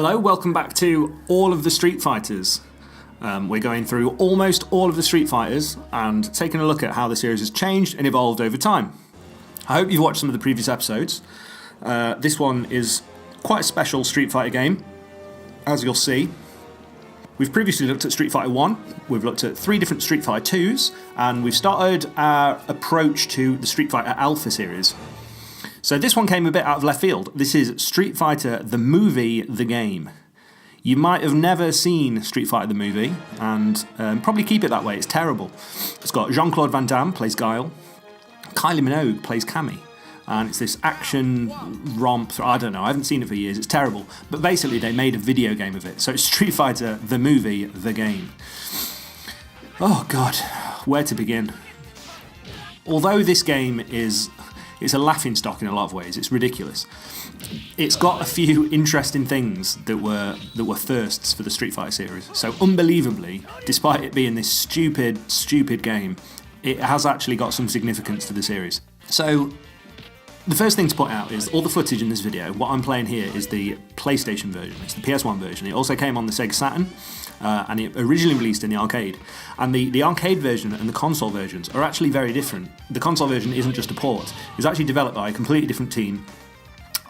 Hello, welcome back to all of the Street Fighters. We're going through almost all of the Street Fighters and taking a look at how the series has changed and evolved over time. I hope you've watched some of the previous episodes. This one is quite a special Street Fighter game, as you'll see. We've previously looked at Street Fighter 1, we've looked at 3 different Street Fighter 2s, and we've started our approach to the Street Fighter Alpha series. So this one came a bit out of left field. This is Street Fighter the movie, the game. You might have never seen Street Fighter the movie, and probably keep it that way, it's terrible. It's got Jean-Claude Van Damme plays Guile, Kylie Minogue plays Cammy, and it's this action romp. I don't know, I haven't seen it for years, it's terrible. But basically they made a video game of it, so it's Street Fighter the movie, the game. Oh god, where to begin? Although this game it's a laughingstock in a lot of ways, it's ridiculous. It's got a few interesting things that were firsts for the Street Fighter series. So unbelievably, despite it being this stupid game, it has actually got some significance to the series. So the first thing to point out is all the footage in this video. What I'm playing here is the PlayStation version, it's the PS1 version. It also came on the Sega Saturn, and it originally released in the arcade. And the arcade version and the console versions are actually very different. The console version isn't just a port, it's actually developed by a completely different team.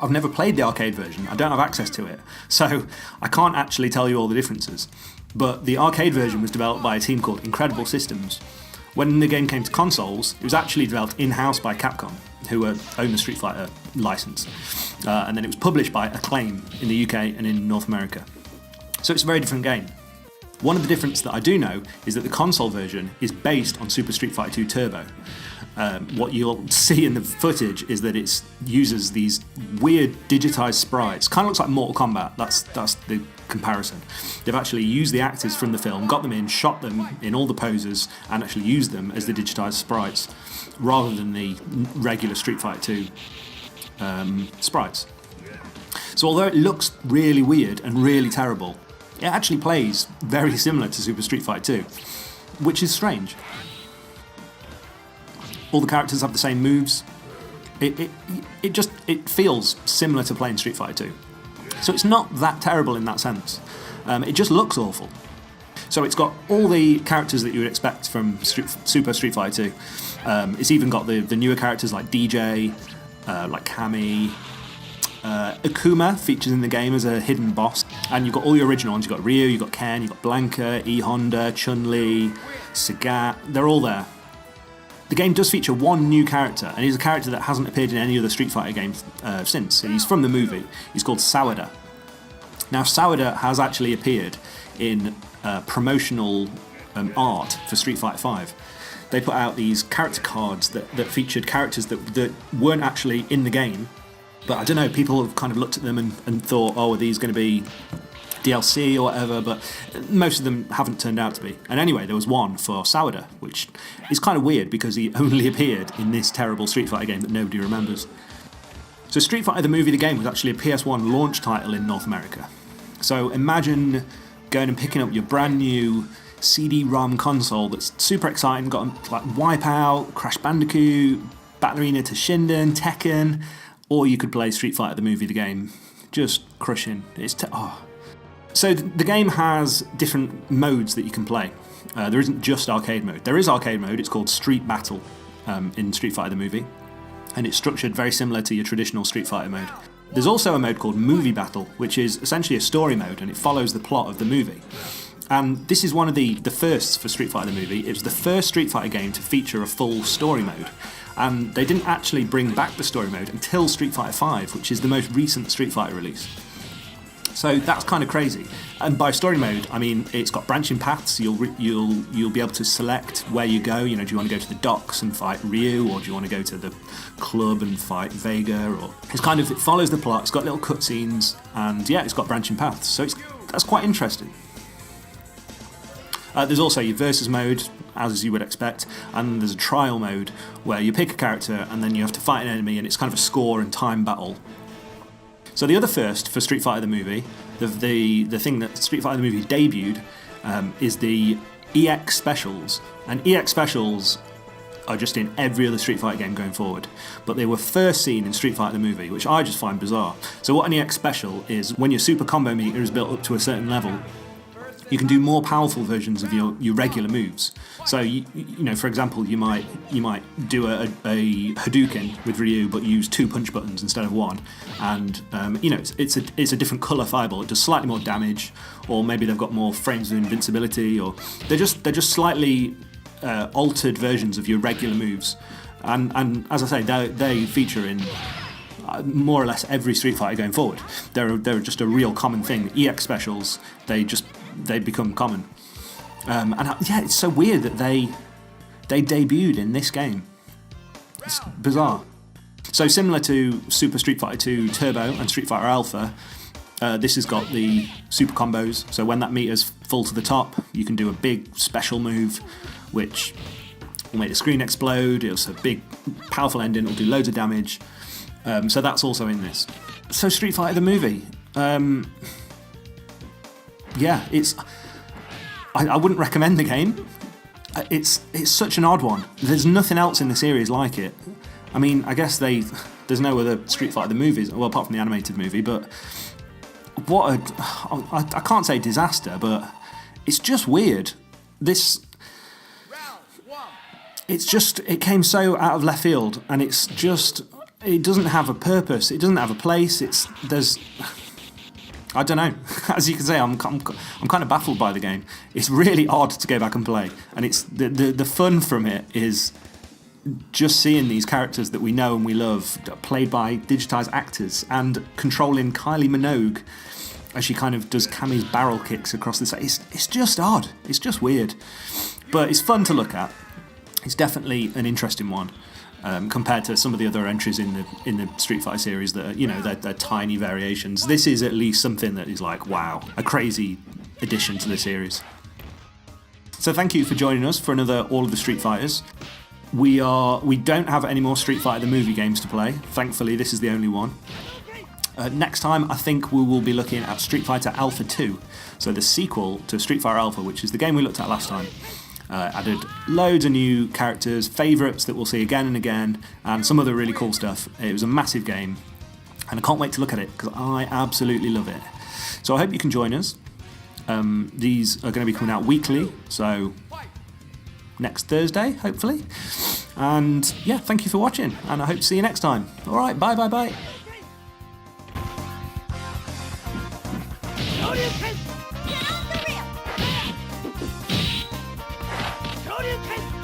I've never played the arcade version, I don't have access to it, so I can't actually tell you all the differences. But the arcade version was developed by a team called Incredible Systems. When the game came to consoles, it was actually developed in-house by Capcom, who own the Street Fighter license. And then it was published by Acclaim in the UK and in North America. So it's a very different game. One of the differences that I do know is that the console version is based on Super Street Fighter 2 Turbo. What you'll see in the footage is that it uses these weird digitized sprites. Kind of looks like Mortal Kombat, that's the comparison. They've actually used the actors from the film, got them in, shot them in all the poses, and actually used them as the digitized sprites, rather than the regular Street Fighter 2 sprites. So although it looks really weird and really terrible, it actually plays very similar to Super Street Fighter 2, which is strange. All the characters have the same moves. It feels similar to playing Street Fighter 2. So it's not that terrible in that sense. It just looks awful. So it's got all the characters that you would expect from Super Street Fighter 2. It's even got the newer characters like DJ, like Cammy. Akuma features in the game as a hidden boss, and you've got all the original ones. You've got Ryu, you've got Ken, you've got Blanka, E-Honda, Chun-Li, Sagat. They're all there. The game does feature one new character, and he's a character that hasn't appeared in any other Street Fighter games since. So he's from the movie. He's called Sawada. Now Sawada has actually appeared in promotional art for Street Fighter 5. They put out these character cards that featured characters that weren't actually in the game. But I don't know, people have kind of looked at them and thought, oh, are these going to be DLC or whatever, but most of them haven't turned out to be. And anyway, there was one for Sawada, which is kind of weird because he only appeared in this terrible Street Fighter game that nobody remembers. So Street Fighter the movie, the game was actually a PS1 launch title in North America. So imagine going and picking up your brand new CD-ROM console that's super exciting, got like Wipeout, Crash Bandicoot, Ballerina to Shinden, Tekken, or you could play Street Fighter the movie, the game. Just crushing. So the game has different modes that you can play. There isn't just arcade mode. There is arcade mode, it's called Street Battle in Street Fighter the movie, and it's structured very similar to your traditional Street Fighter mode. There's also a mode called Movie Battle, which is essentially a story mode, and it follows the plot of the movie. And this is one of the firsts for Street Fighter the movie. It was the first Street Fighter game to feature a full story mode. And they didn't actually bring back the story mode until Street Fighter V, which is the most recent Street Fighter release. So that's kind of crazy. And by story mode, I mean it's got branching paths. You'll be able to select where you go. You know, do you want to go to the docks and fight Ryu, or do you want to go to the club and fight Vega? Or it follows the plot. It's got little cutscenes, and yeah, it's got branching paths. So that's quite interesting. There's also your versus mode, as you would expect, and there's a trial mode where you pick a character and then you have to fight an enemy, and it's kind of a score and time battle. So the other first for Street Fighter the movie, the thing that Street Fighter the movie debuted, is the EX Specials. And EX Specials are just in every other Street Fighter game going forward, but they were first seen in Street Fighter the movie, which I just find bizarre. So what an EX Special is, when your super combo meter is built up to a certain level, you can do more powerful versions of your regular moves. So you know, for example, you might do a Hadouken with Ryu, but use 2 punch buttons instead of 1, and you know, it's a different color fireball. It does slightly more damage, or maybe they've got more frames of invincibility, or they're just slightly altered versions of your regular moves. And as I say, they feature in more or less every Street Fighter going forward. They're just a real common thing. EX Specials, they become common. And yeah, it's so weird that they debuted in this game. It's bizarre. So similar to Super Street Fighter 2 Turbo and Street Fighter Alpha, this has got the super combos. So when that meter's full to the top, you can do a big special move, which will make the screen explode. It's a big, powerful ending. It'll do loads of damage. So that's also in this. So Street Fighter the movie. Yeah, I wouldn't recommend the game. It's such an odd one. There's nothing else in the series like it. I mean, I guess there's no other Street Fighter the movies, well, apart from the animated movie, but I can't say disaster, but it's just weird. It came so out of left field, and it doesn't have a purpose. It doesn't have a place. I don't know. As you can say, I'm kind of baffled by the game. It's really odd to go back and play, and it's the fun from it is just seeing these characters that we know and we love played by digitized actors, and controlling Kylie Minogue as she kind of does Cammy's barrel kicks across the set. It's just odd. It's just weird, but it's fun to look at. It's definitely an interesting one. Compared to some of the other entries in the Street Fighter series that are, you know, they're tiny variations. This is at least something that is like, wow, a crazy addition to the series. So thank you for joining us for another All of the Street Fighters. We don't have any more Street Fighter the movie games to play. Thankfully, this is the only one. Next time, I think we will be looking at Street Fighter Alpha 2, so the sequel to Street Fighter Alpha, which is the game we looked at last time. Added loads of new characters, favourites that we'll see again and again, and some other really cool stuff. It was a massive game, and I can't wait to look at it because I absolutely love it. So I hope you can join us. These are going to be coming out weekly, so next Thursday, hopefully. And yeah, thank you for watching, and I hope to see you next time. Alright, bye bye bye. Get on the rail!